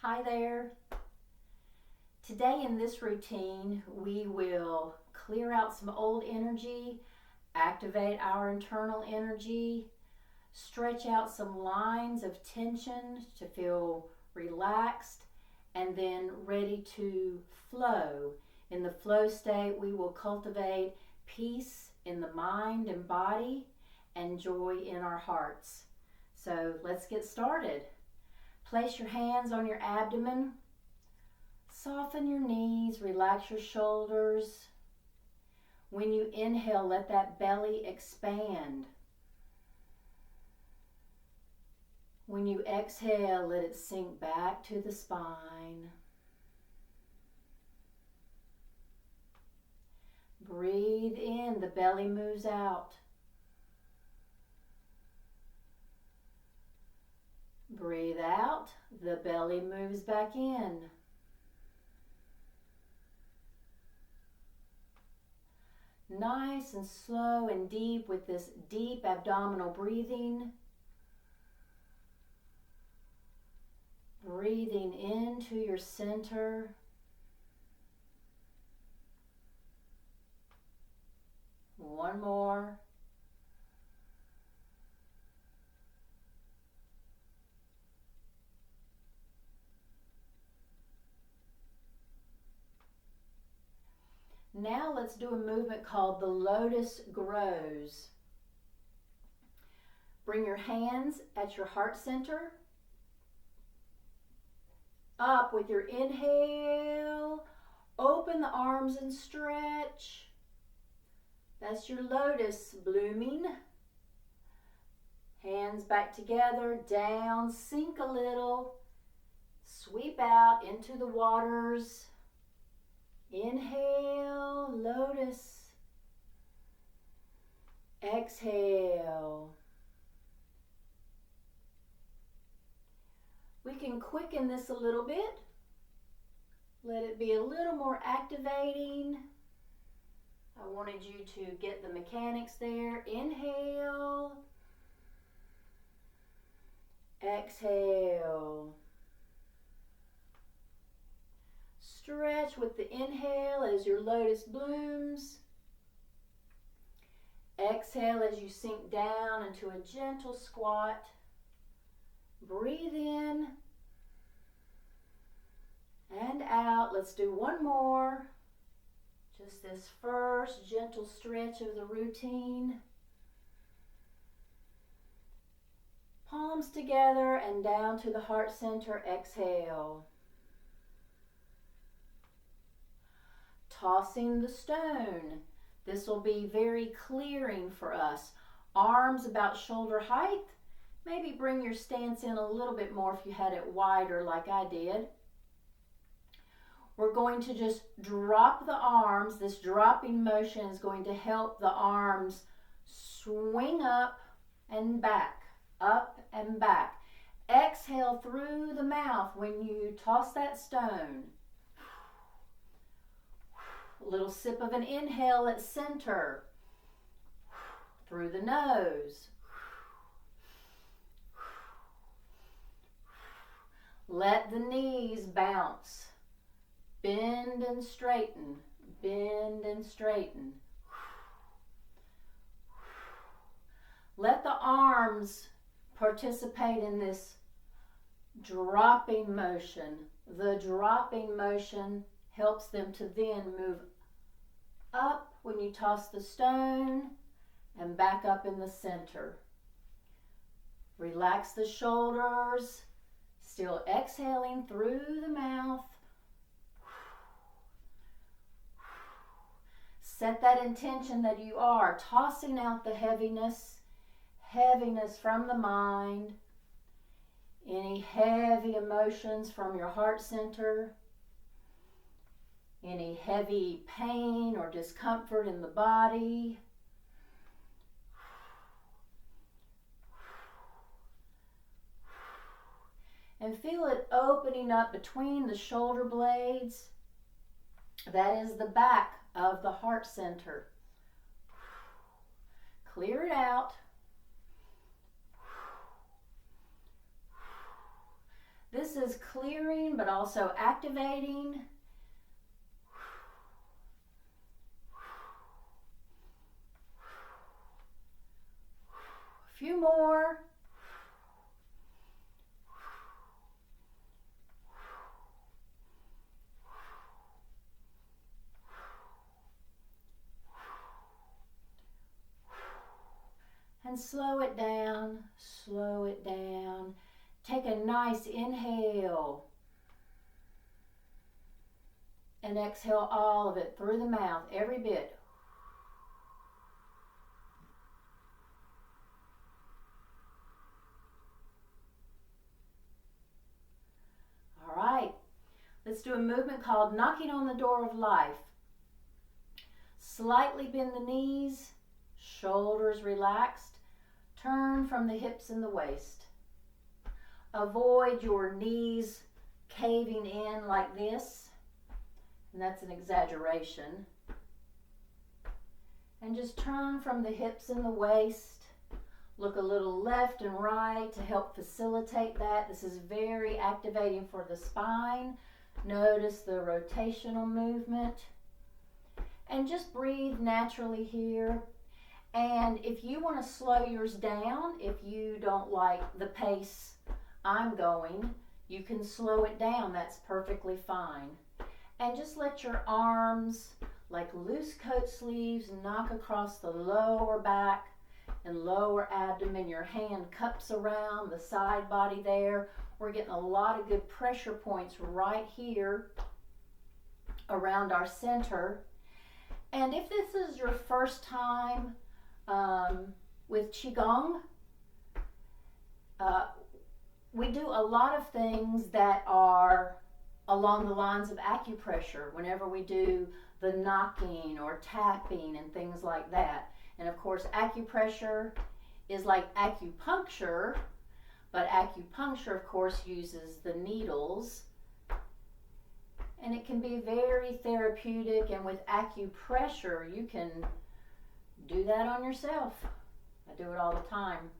Hi there. Today in this routine, we will clear out some old energy, activate our internal energy, stretch out some lines of tension to feel relaxed, and then ready to flow. In the flow state, we will cultivate peace in the mind and body and joy in our hearts. So let's get started. Place your hands on your abdomen. Soften your knees, relax your shoulders. When you inhale, let that belly expand. When you exhale, let it sink back to the spine. Breathe in, the belly moves out. Breathe out, the belly moves back in. Nice and slow and deep with this deep abdominal breathing. Breathing into your center. One more. Now let's do a movement called the Lotus Grows. Bring your hands at your heart center. Up with your inhale. Open the arms and stretch. That's your lotus blooming. Hands back together, down, sink a little. Sweep out into the waters. Inhale, lotus. Exhale. We can quicken this a little bit. Let it be a little more activating. I wanted you to get the mechanics there. Inhale. Exhale. Stretch with the inhale as your lotus blooms. Exhale as you sink down into a gentle squat. Breathe in and out. Let's do one more. Just this first gentle stretch of the routine. Palms together and down to the heart center. Exhale. Tossing the stone. This will be very clearing for us. Arms about shoulder height. Maybe bring your stance in a little bit more if you had it wider like I did. We're going to just drop the arms. This dropping motion is going to help the arms swing up and back, up and back. Exhale through the mouth when you toss that stone. A little sip of an inhale at center. Through the nose. Let the knees bounce. Bend and straighten. Bend and straighten. Let the arms participate in this dropping motion. The dropping motion helps them to then move up when you toss the stone and back up in the center. Relax the shoulders, still exhaling through the mouth. Set that intention that you are tossing out the heaviness from the mind, any heavy emotions from your heart center, any heavy pain or discomfort in the body. And feel it opening up between the shoulder blades. That is the back of the heart center. Clear it out. This is clearing but also activating. A few more. And slow it down, slow it down. Take a nice inhale. And exhale all of it through the mouth, every bit. All right, let's do a movement called knocking on the door of life. Slightly bend the knees, shoulders relaxed. Turn from the hips and the waist. Avoid your knees caving in like this, and that's an exaggeration. And just turn from the hips and the waist. Look a little left and right to help facilitate that. This is very activating for the spine. Notice the rotational movement. And just breathe naturally here. And if you want to slow yours down, if you don't like the pace I'm going, you can slow it down. That's perfectly fine. And just let your arms, like loose coat sleeves, knock across the lower back and lower abdomen. Your hand cups around the side body there. We're getting a lot of good pressure points right here around our center. And if this is your first time with Qigong, we do a lot of things that are along the lines of acupressure whenever we do the knocking or tapping and things like that. And of course, acupressure is like acupuncture, but acupuncture, of course, uses the needles. And it can be very therapeutic, and with acupressure, you can do that on yourself. I do it all the time.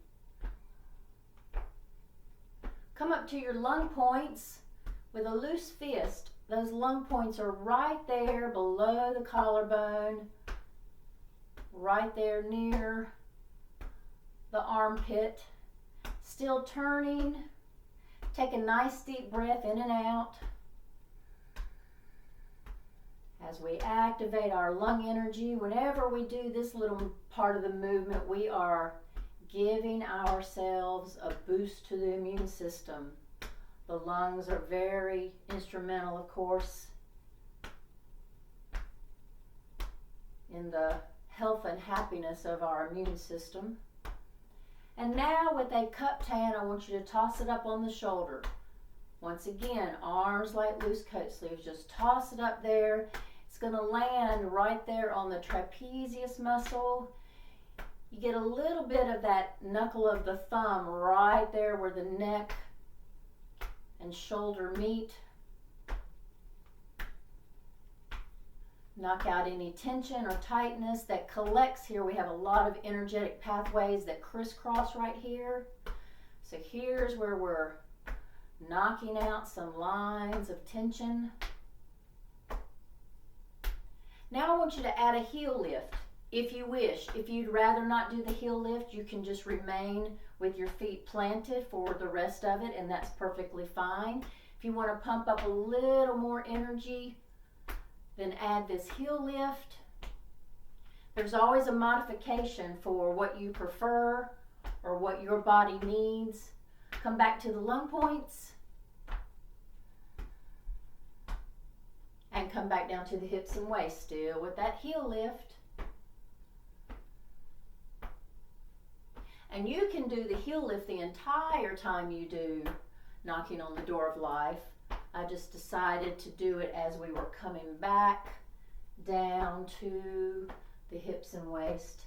Come up to your lung points with a loose fist. Those lung points are right there below the collarbone, right there near the armpit. Still turning. Take a nice deep breath in and out. As we activate our lung energy, whenever we do this little part of the movement, we are giving ourselves a boost to the immune system. The lungs are very instrumental, of course, in the health and happiness of our immune system. And now with a cupped hand, I want you to toss it up on the shoulder. Once again, arms like loose coat sleeves. Just toss it up there. It's going to land right there on the trapezius muscle. You get a little bit of that knuckle of the thumb right there where the neck and shoulder meet. Knock out any tension or tightness that collects here. We have a lot of energetic pathways that crisscross right here. So here's where we're knocking out some lines of tension. Now I want you to add a heel lift if you wish. If you'd rather not do the heel lift, you can just remain with your feet planted for the rest of it, and that's perfectly fine. If you want to pump up a little more energy, then add this heel lift. There's always a modification for what you prefer or what your body needs. Come back to the lung points and come back down to the hips and waist, still with that heel lift. And you can do the heel lift the entire time you do knocking on the door of life. I just decided to do it as we were coming back down to the hips and waist.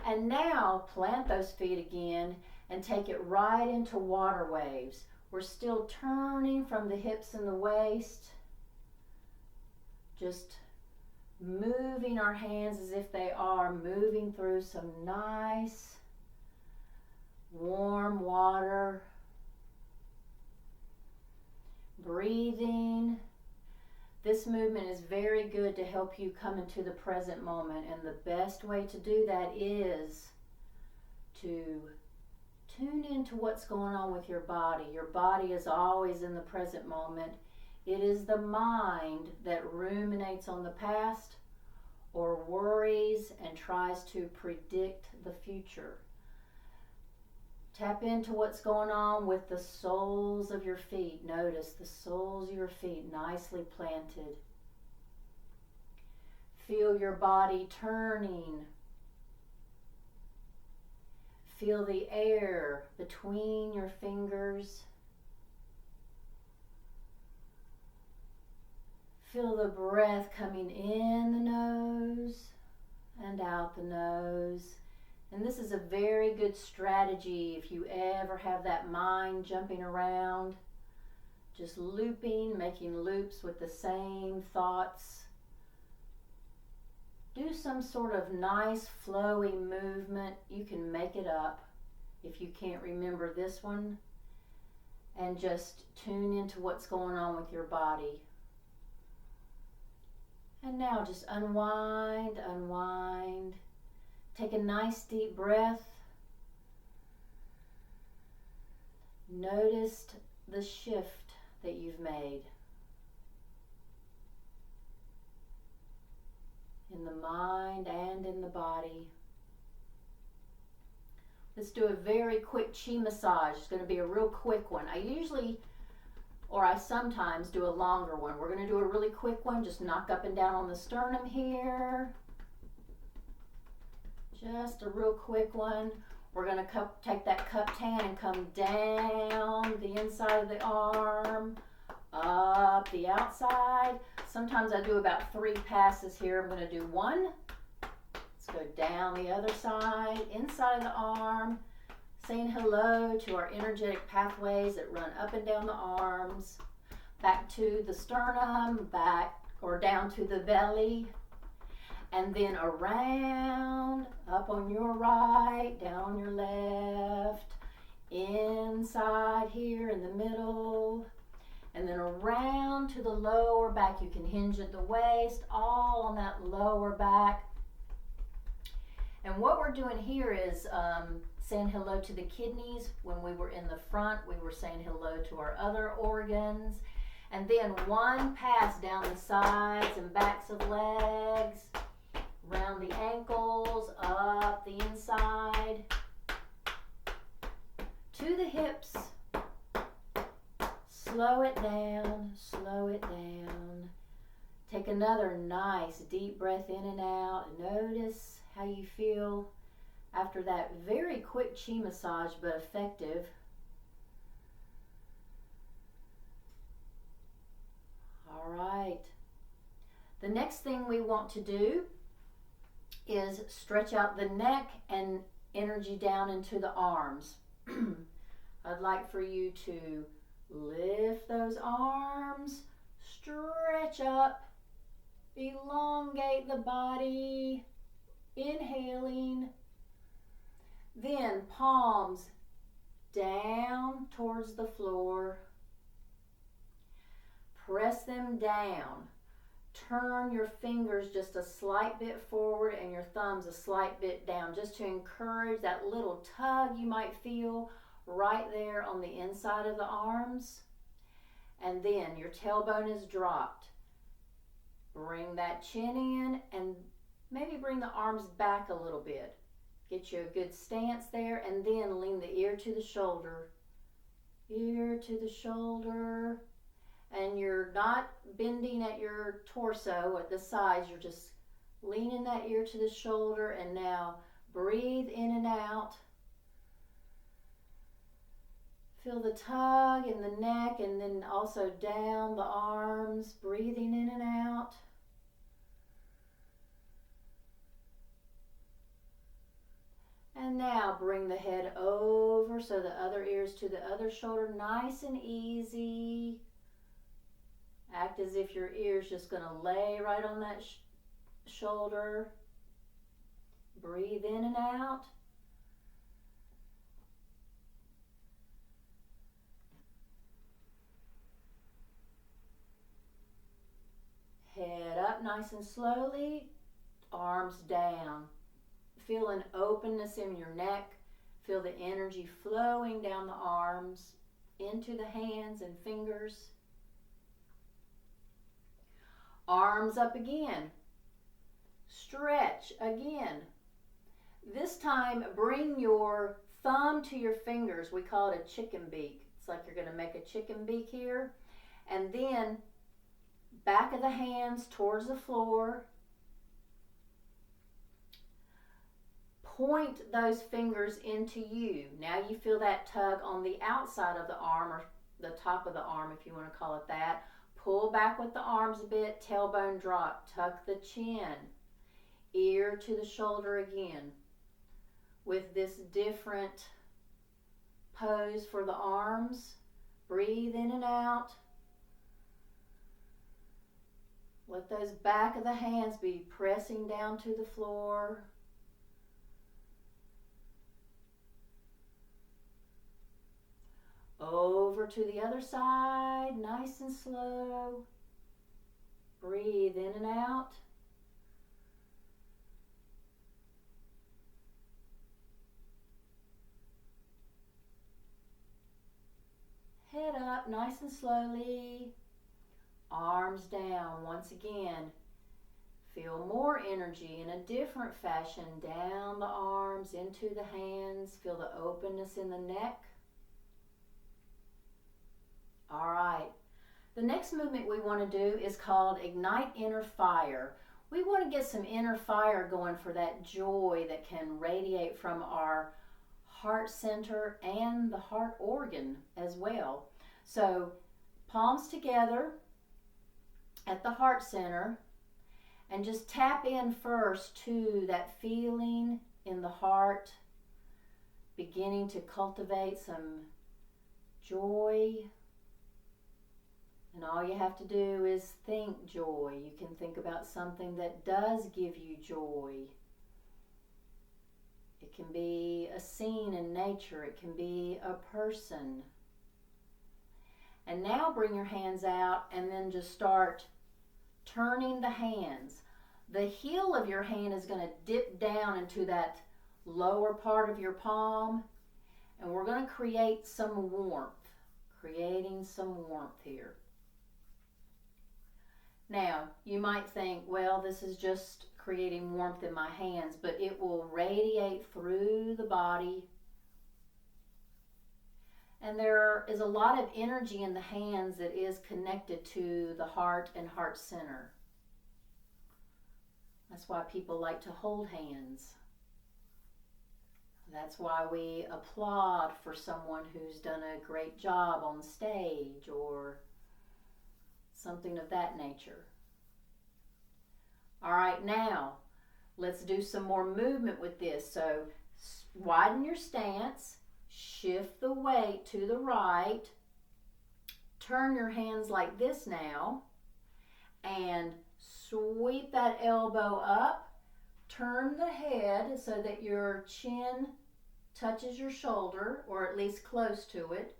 And now plant those feet again and take it right into water waves. We're still turning from the hips and the waist, just moving our hands as if they are moving through some nice – warm water. breathing. This movement is very good to help you come into the present moment, and the best way to do that is to tune into what's going on with your body. Your body is always in the present moment. It is the mind that ruminates on the past or worries and tries to predict the future. Tap into what's going on with the soles of your feet. Notice the soles of your feet nicely planted. Feel your body turning. Feel the air between your fingers. Feel the breath coming in the nose and out the nose. And this is a very good strategy if you ever have that mind jumping around, just looping, making loops with the same thoughts. Do some sort of nice flowing movement. You can make it up if you can't remember this one. And just tune into what's going on with your body. And now just unwind, unwind. Take a nice deep breath. Notice the shift that you've made in the mind and in the body. Let's do a very quick chi massage. It's going to be a real quick one. I sometimes do a longer one. We're going to do a really quick one. Just knock up and down on the sternum here. Just a real quick one. We're going to take that cupped hand and come down the inside of the arm, up the outside. Sometimes I do about 3 passes here. I'm going to do 1. Let's go down the other side, inside of the arm, saying hello to our energetic pathways that run up and down the arms, back to the sternum, back or down to the belly. And then around, up on your right, down on your left, inside here in the middle, and then around to the lower back. You can hinge at the waist, all on that lower back. And what we're doing here is saying hello to the kidneys. When we were in the front, we were saying hello to our other organs. And then 1 pass down the sides and backs of legs, around the ankles, up the inside, to the hips. Slow it down, slow it down. Take another nice deep breath in and out. Notice how you feel after that very quick chi massage, but effective. All right. The next thing we want to do is stretch out the neck and energy down into the arms. I'd like for you to lift those arms, stretch up, elongate the body, inhaling, then palms down towards the floor, press them down. Turn your fingers just a slight bit forward and your thumbs a slight bit down, just to encourage that little tug you might feel right there on the inside of the arms. And then your tailbone is dropped. Bring that chin in and maybe bring the arms back a little bit. Get you a good stance there, and then lean the ear to the shoulder. Ear to the shoulder. And you're not bending at your torso at the sides. You're just leaning that ear to the shoulder. And now breathe in and out. Feel the tug in the neck and then also down the arms. Breathing in and out. And now bring the head over so the other ear's to the other shoulder. Nice and easy. Act as if your ear's just going to lay right on that shoulder. Breathe in and out. nice and slowly. Arms down. Feel an openness in your neck. Feel the energy flowing down the arms into the hands and fingers. Arms up again. Stretch again. This time, bring your thumb to your fingers. We call it a chicken beak. It's like you're going to make a chicken beak here. And then, back of the hands towards the floor. Point those fingers into you. Now you feel that tug on the outside of the arm, or the top of the arm if you want to call it that. Pull back with the arms a bit, tailbone drop, tuck the chin, ear to the shoulder again. With this different pose for the arms, breathe in and out. Let those back of the hands be pressing down to the floor. Over to the other side, nice and slow. Breathe in and out. Head up, nice and slowly. Arms down once again. Feel more energy in a different fashion down the arms, into the hands. Feel the openness in the neck. All right, the next movement we want to do is called Ignite Inner Fire. We want to get some inner fire going for that joy that can radiate from our heart center and the heart organ as well. So palms together at the heart center and just tap in first to that feeling in the heart, beginning to cultivate some joy. And all you have to do is think joy. You can think about something that does give you joy. It can be a scene in nature. It can be a person. And now bring your hands out and then just start turning the hands. The heel of your hand is going to dip down into that lower part of your palm. And we're going to create some warmth. Creating some warmth here. Now, you might think, well, this is just creating warmth in my hands, but it will radiate through the body. And there is a lot of energy in the hands that is connected to the heart and heart center. That's why people like to hold hands. That's why we applaud for someone who's done a great job on stage or something of that nature. All right, now let's do some more movement with this. So widen your stance, shift the weight to the right, turn your hands like this now, and sweep that elbow up, turn the head so that your chin touches your shoulder, or at least close to it.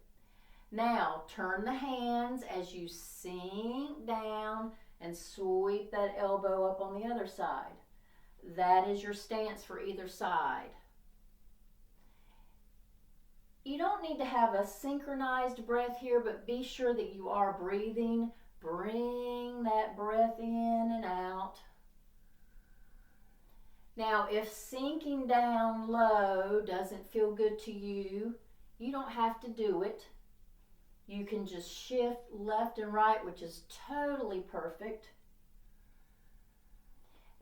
Now, turn the hands as you sink down and sweep that elbow up on the other side. That is your stance for either side. You don't need to have a synchronized breath here, but be sure that you are breathing. Bring that breath in and out. Now, if sinking down low doesn't feel good to you, you don't have to do it. You can just shift left and right, which is totally perfect.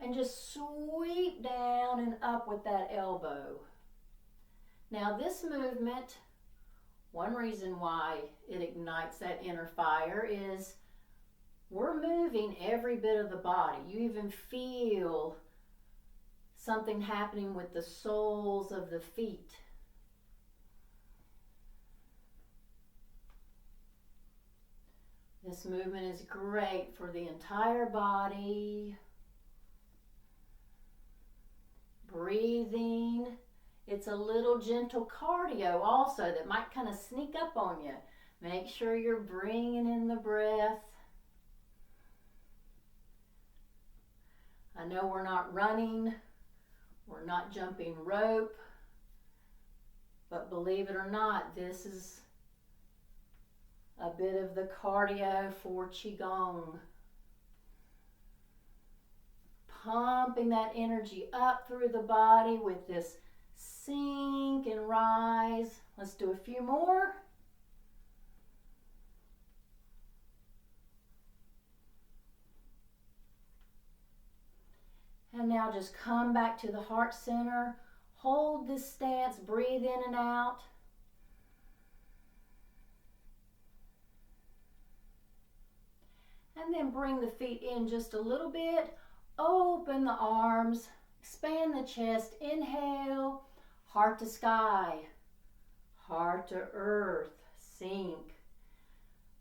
And just sweep down and up with that elbow. Now this movement, one reason why it ignites that inner fire is we're moving every bit of the body. You even feel something happening with the soles of the feet. This movement is great for the entire body. Breathing. It's a little gentle cardio also that might kind of sneak up on you. Make sure you're bringing in the breath. I know we're not running, we're not jumping rope, but believe it or not, this is a bit of the cardio for Qigong. Pumping that energy up through the body with this sink and rise. Let's do a few more. And now just come back to the heart center. Hold this stance, breathe in and out. And then bring the feet in just a little bit. Open the arms, expand the chest. Inhale, heart to sky, heart to earth, sink.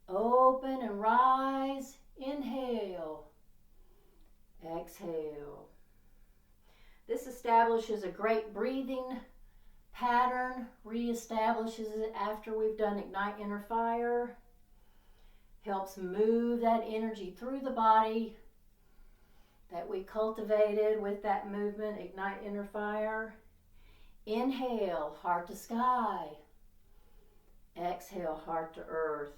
Open and rise. Inhale, exhale. This establishes a great breathing pattern, reestablishes it after we've done Ignite Inner Fire. Helps move that energy through the body that we cultivated with that movement, Ignite Inner Fire. Inhale, heart to sky. Exhale, heart to earth.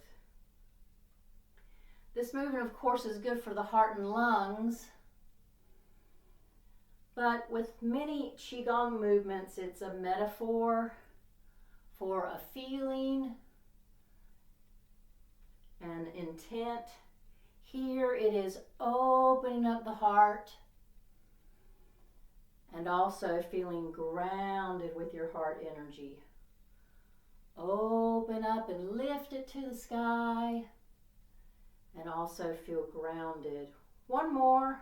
This movement, of course, is good for the heart and lungs. But with many Qigong movements, it's a metaphor for a feeling, an intent. Here it is opening up the heart and also feeling grounded with your heart energy. Open up and lift it to the sky and also feel grounded. One more.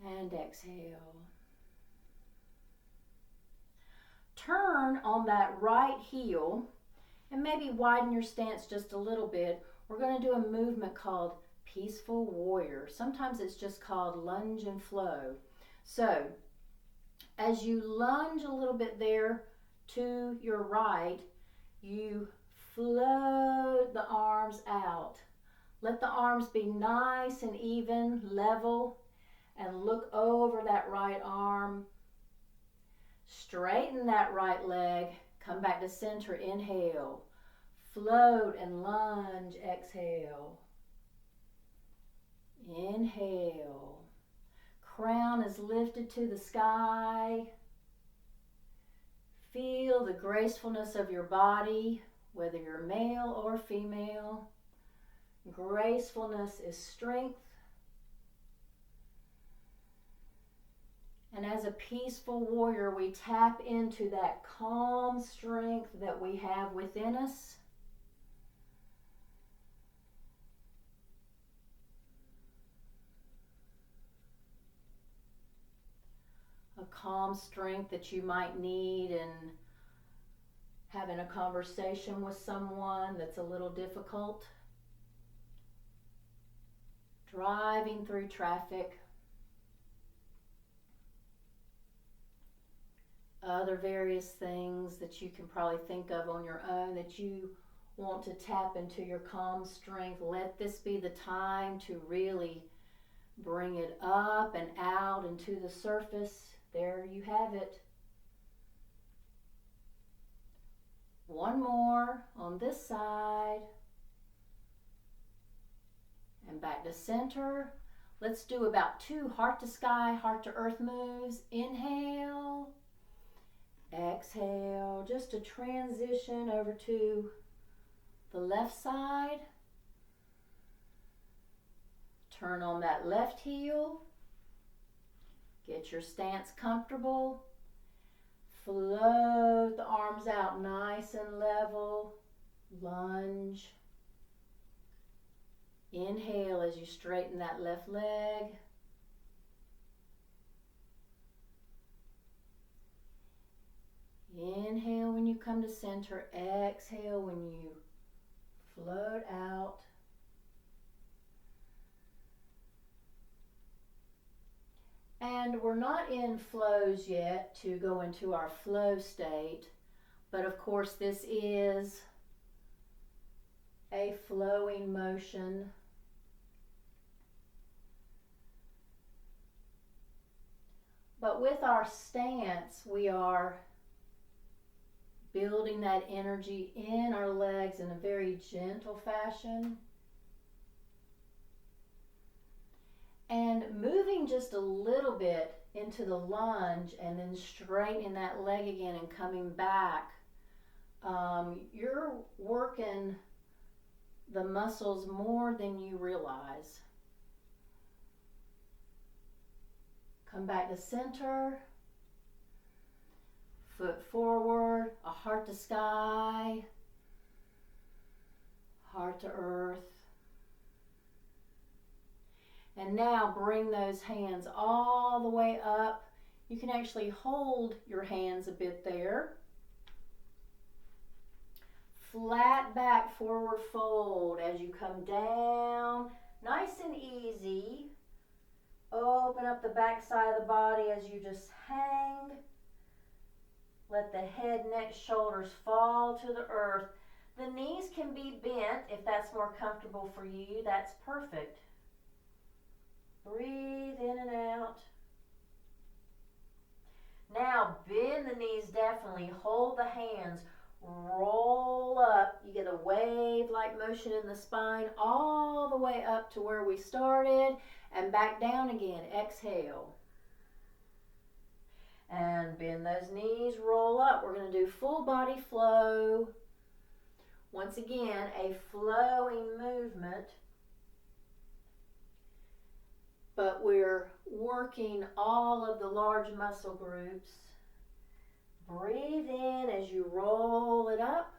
And exhale. Turn on that right heel and maybe widen your stance just a little bit. We're going to do a movement called Peaceful Warrior. Sometimes it's just called lunge and flow. So as you lunge a little bit there to your right, you float the arms out. Let the arms be nice and even, level, and look over that right arm. Straighten that right leg. Come back to center. Inhale. Float and lunge. Exhale. Inhale. Crown is lifted to the sky. Feel the gracefulness of your body, whether you're male or female. Gracefulness is strength. And as a peaceful warrior, we tap into that calm strength that we have within us. A calm strength that you might need in having a conversation with someone that's a little difficult. Driving through traffic. Other various things that you can probably think of on your own that you want to tap into your calm strength. Let this be the time to really bring it up and out into the surface. There you have it. One more on this side. And back to center. Let's do about 2 heart to sky, heart to earth moves. Inhale. Exhale, just a transition over to the left side. Turn on that left heel. Get your stance comfortable. Float the arms out nice and level. Lunge. Inhale as you straighten that left leg. Inhale when you come to center. Exhale when you float out. And we're not in flows yet to go into our flow state, but of course this is a flowing motion. But with our stance, we are building that energy in our legs in a very gentle fashion. And moving just a little bit into the lunge and then straightening that leg again and coming back. You're working the muscles more than you realize. Come back to center. Foot forward, a heart to sky, heart to earth. And now bring those hands all the way up. You can actually hold your hands a bit there. Flat back forward fold as you come down, nice and easy. Open up the back side of the body as you just hang. Let the head, neck, shoulders fall to the earth. The knees can be bent if that's more comfortable for you. That's perfect. Breathe in and out. Now bend the knees definitely. Hold the hands. Roll up. You get a wave-like motion in the spine all the way up to where we started and back down again. Exhale. And bend those knees, roll up. We're going to do full body flow. Once again, a flowing movement. But we're working all of the large muscle groups. Breathe in as you roll it up.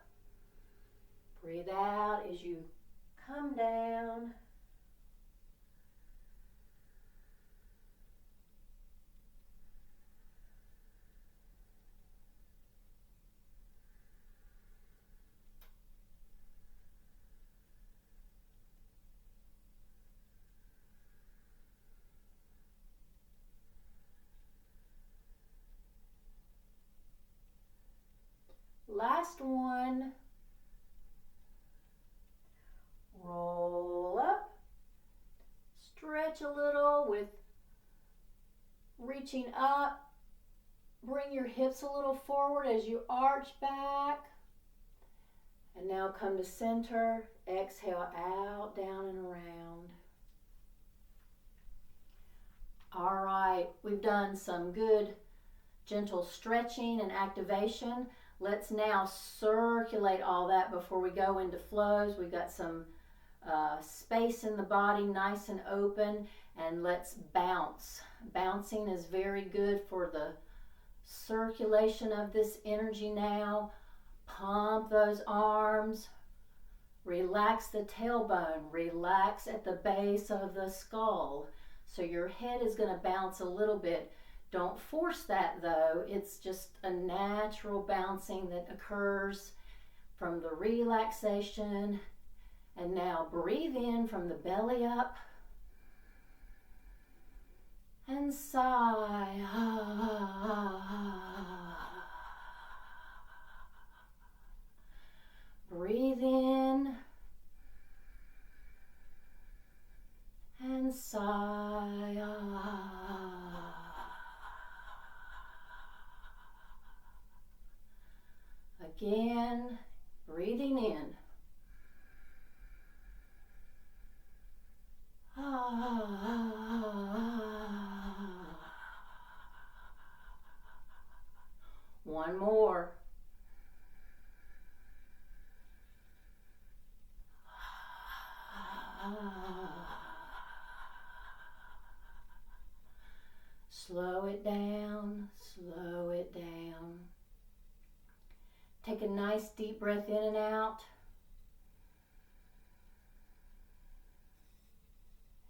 Breathe out as you come down. Last one. Roll up. Stretch a little with reaching up. Bring your hips a little forward as you arch back. And now come to center. Exhale out, down, and around. All right, we've done some good gentle stretching and activation. Let's now circulate all that before we go into flows. We've got some space in the body, nice and open, and let's bounce. Bouncing is very good for the circulation of this energy now. Pump those arms. Relax the tailbone. Relax at the base of the skull. So your head is going to bounce a little bit. Don't force that though. It's just a natural bouncing that occurs from the relaxation. And now breathe in from the belly up and sigh. Breathe in and sigh. Again, breathing in. One more. Slow it down, slow it down. Take a nice deep breath in and out.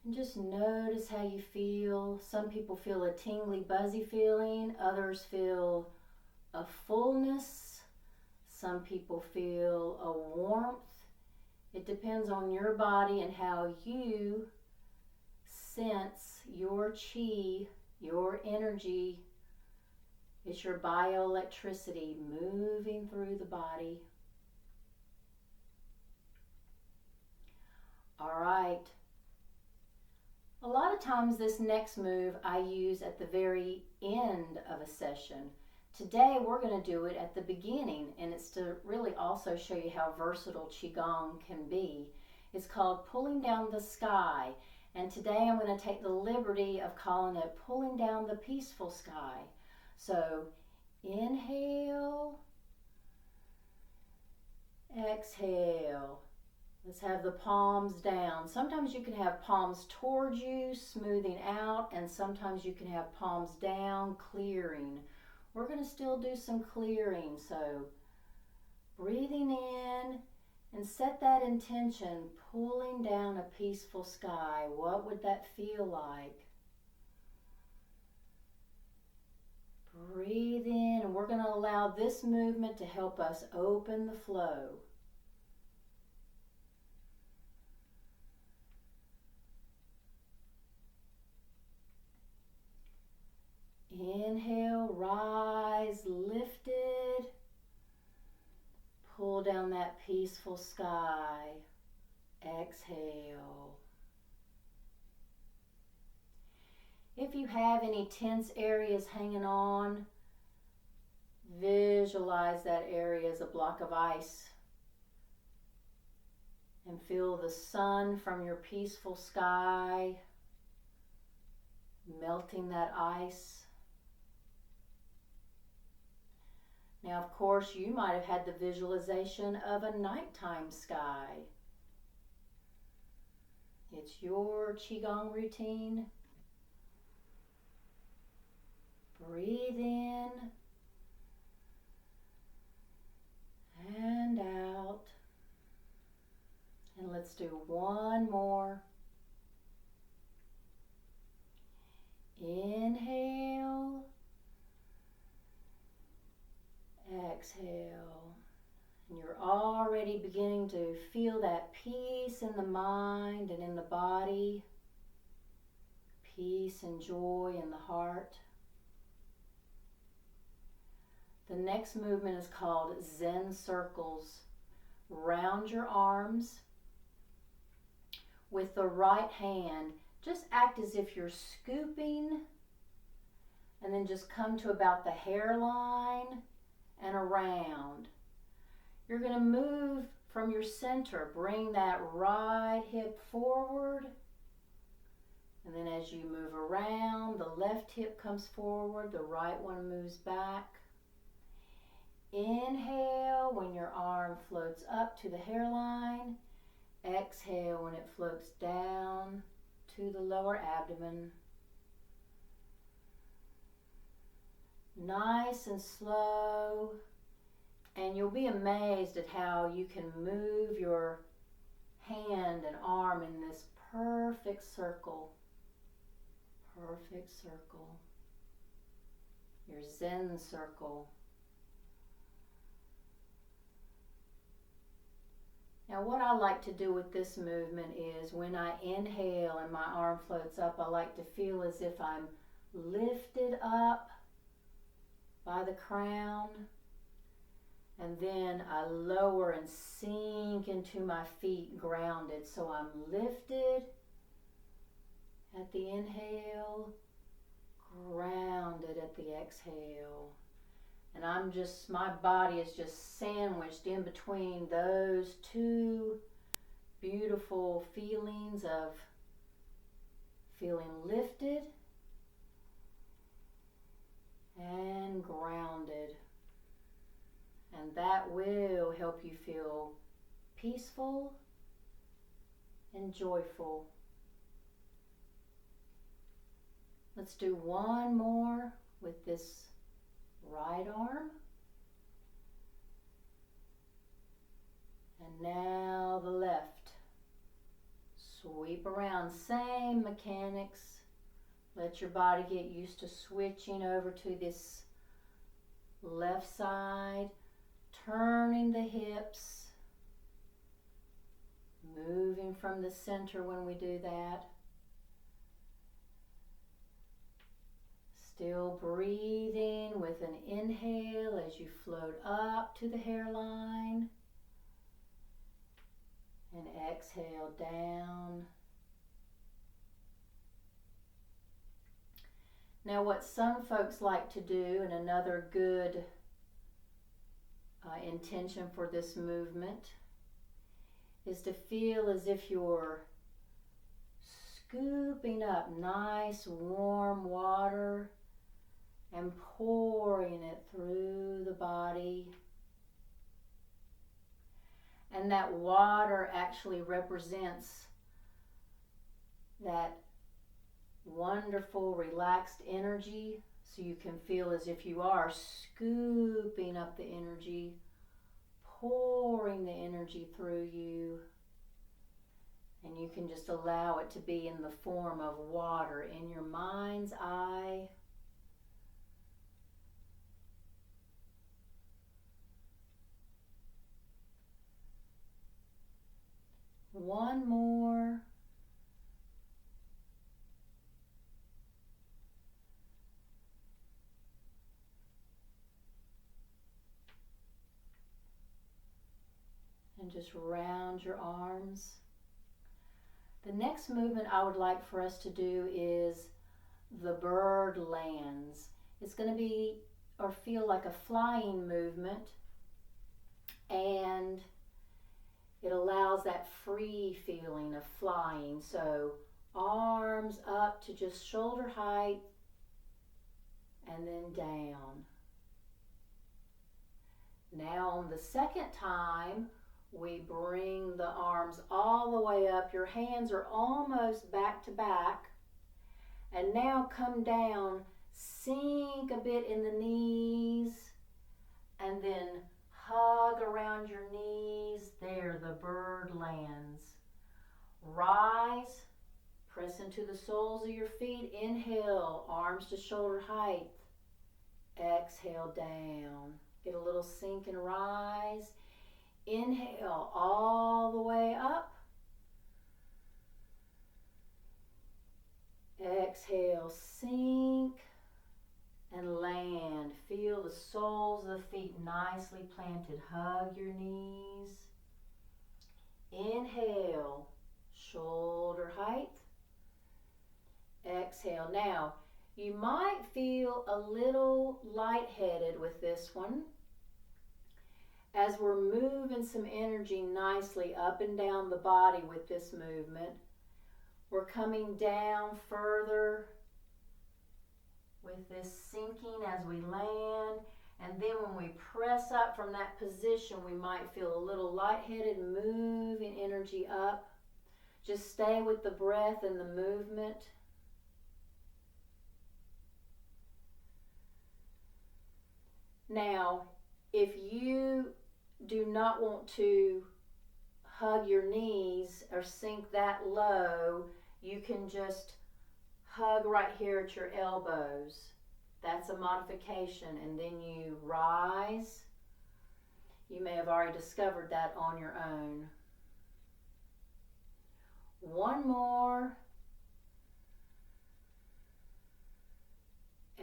And just notice how you feel. Some people feel a tingly, buzzy feeling. Others feel a fullness. Some people feel a warmth. It depends on your body and how you sense your chi, your energy. It's your bioelectricity moving through the body. All right. A lot of times times this next move I use at the very end of a session. Today we're going to do it at the beginning, and it's to really also show you how versatile Qigong can be. It's called pulling down the sky, and today I'm going to take the liberty of calling it pulling down the peaceful sky. So inhale, exhale. Let's have the palms down. Sometimes you can have palms towards you, smoothing out, and sometimes you can have palms down, clearing. We're going to still do some clearing, so breathing in and set that intention, pulling down a peaceful sky. What would that feel like? Breathe in, and we're going to allow this movement to help us open the flow. Inhale, rise, lifted. Pull down that peaceful sky. Exhale. If you have any tense areas hanging on, visualize that area as a block of ice. And feel the sun from your peaceful sky melting that ice. Now, of course, you might have had the visualization of a nighttime sky. It's your Qigong routine. Breathe in and out. And let's do one more. Inhale. Exhale. And you're already beginning to feel that peace in the mind and in the body. Peace and joy in the heart. The next movement is called Zen circles. Round your arms. With the right hand, just act as if you're scooping, and then just come to about the hairline and around. You're going to move from your center. Bring that right hip forward. And then as you move around, the left hip comes forward, the right one moves back. Inhale when your arm floats up to the hairline. Exhale when it floats down to the lower abdomen. Nice and slow, and you'll be amazed at how you can move your hand and arm in this perfect circle. Perfect circle. Your Zen circle. Now, what I like to do with this movement is when I inhale and my arm floats up, I like to feel as if I'm lifted up by the crown, and then I lower and sink into my feet grounded. So I'm lifted at the inhale, grounded at the exhale. And my body is just sandwiched in between those two beautiful feelings of feeling lifted and grounded. And that will help you feel peaceful and joyful. Let's do one more with this right arm. And now the left. Sweep around, same mechanics. Let your body get used to switching over to this left side, turning the hips, moving from the center when we do that. Still breathing with an inhale as you float up to the hairline, and exhale down Now, what some folks like to do, and another good intention for this movement, is to feel as if you're scooping up nice warm water and pouring it through the body. And that water actually represents that wonderful relaxed energy, so you can feel as if you are scooping up the energy, pouring the energy through you, and you can just allow it to be in the form of water in your mind's eye. One more. And just round your arms. The next movement I would like for us to do is the bird lands. It's going to be or feel like a flying movement, and it allows that free feeling of flying. So arms up to just shoulder height and then down. Now on the second time, we bring the arms all the way up. Your hands are almost back to back. And now come down, sink a bit in the knees, and then hug around your knees. There, the bird lands. Rise, press into the soles of your feet. Inhale, arms to shoulder height. Exhale, down. Get a little sink and rise. Inhale all the way up. Exhale, sink and land. Feel the soles of the feet nicely planted. Hug your knees. Inhale, shoulder height. Exhale. Now, you might feel a little lightheaded with this one, as we're moving some energy nicely up and down the body with this movement. We're coming down further with this sinking as we land. And then when we press up from that position, we might feel a little lightheaded, moving energy up. Just stay with the breath and the movement. Now, if you do not want to hug your knees or sink that low, you can just hug right here at your elbows. That's a modification. And then you rise. You may have already discovered that on your own. One more.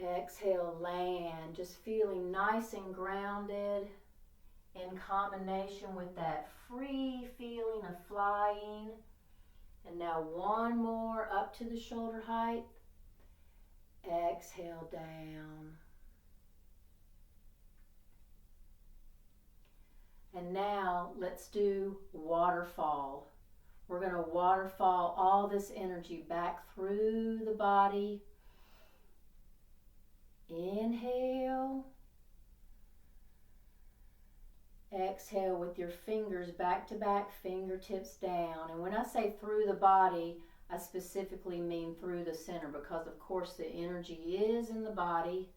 Exhale, land. Just feeling nice and grounded, in combination with that free feeling of flying. And now one more up to the shoulder height. Exhale, down. And now let's do waterfall. We're going to waterfall all this energy back through the body. Inhale. Exhale with your fingers back to back, fingertips down. And when I say through the body, I specifically mean through the center, because of course the energy is in the body.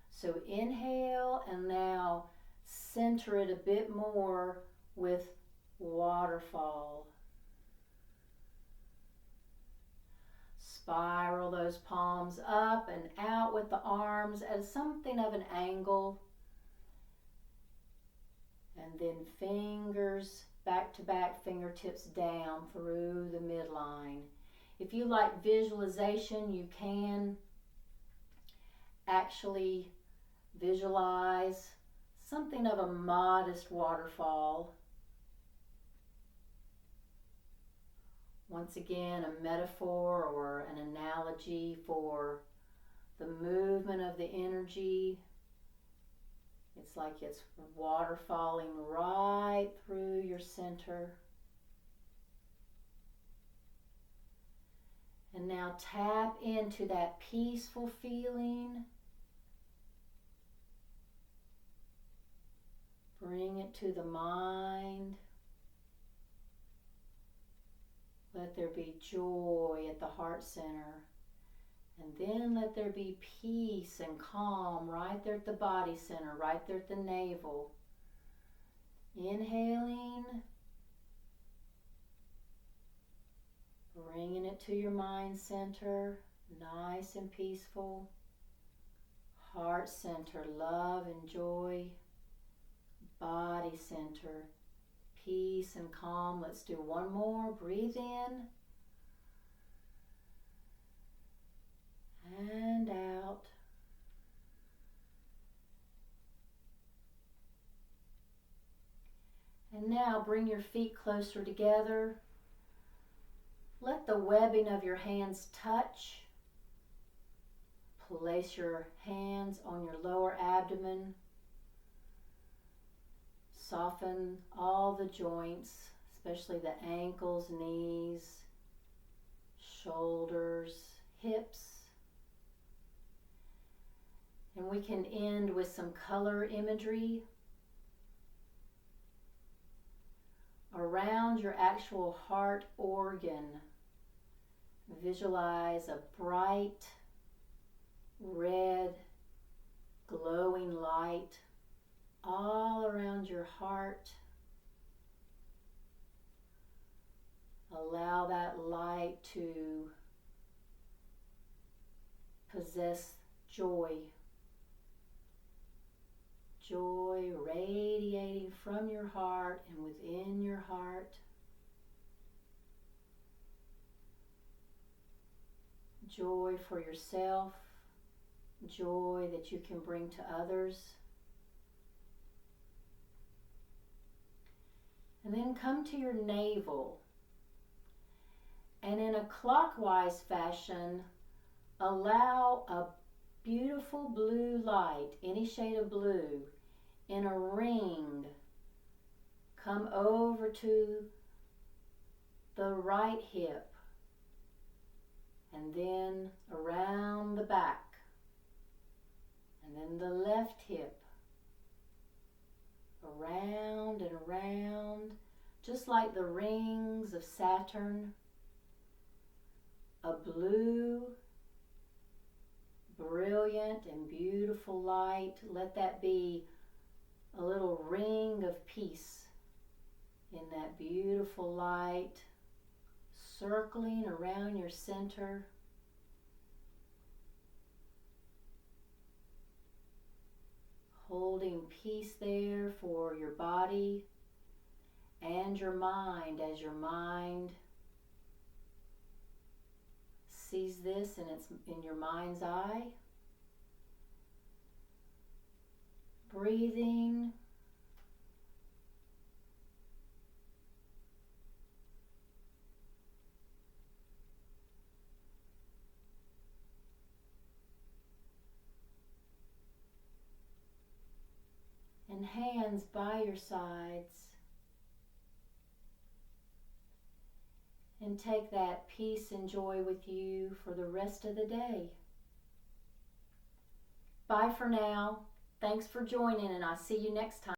So inhale, and now center it a bit more with waterfall. Spiral those palms up and out with the arms at something of an angle. And then fingers back to back, fingertips down through the midline. If you like visualization, you can actually visualize something of a modest waterfall. Once again, a metaphor or an analogy for the movement of the energy. It's like it's waterfalling right through your center. And now tap into that peaceful feeling. Bring it to the mind. Let there be joy at the heart center. And then let there be peace and calm right there at the body center, right there at the navel. Inhaling. Bringing it to your mind center, nice and peaceful. Heart center, love and joy. Body center, peace and calm. Let's do one more. Breathe in. And out. And now bring your feet closer together. Let the webbing of your hands touch. Place your hands on your lower abdomen. Soften all the joints, especially the ankles, knees, shoulders, hips. And we can end with some color imagery. Around your actual heart organ, visualize a bright, red, glowing light all around your heart. Allow that light to possess joy. Joy radiating from your heart and within your heart. Joy for yourself. Joy that you can bring to others. And then come to your navel. And in a clockwise fashion, allow a beautiful blue light, any shade of blue, in a ring, come over to the right hip, and then around the back, and then the left hip, around and around, just like the rings of Saturn. A blue, brilliant and beautiful light. Let that be a little ring of peace in that beautiful light, circling around your center. Holding peace there for your body and your mind as your mind sees this and it's in your mind's eye. Breathing. And hands by your sides. And take that peace and joy with you for the rest of the day. Bye for now. Thanks for joining, and I'll see you next time.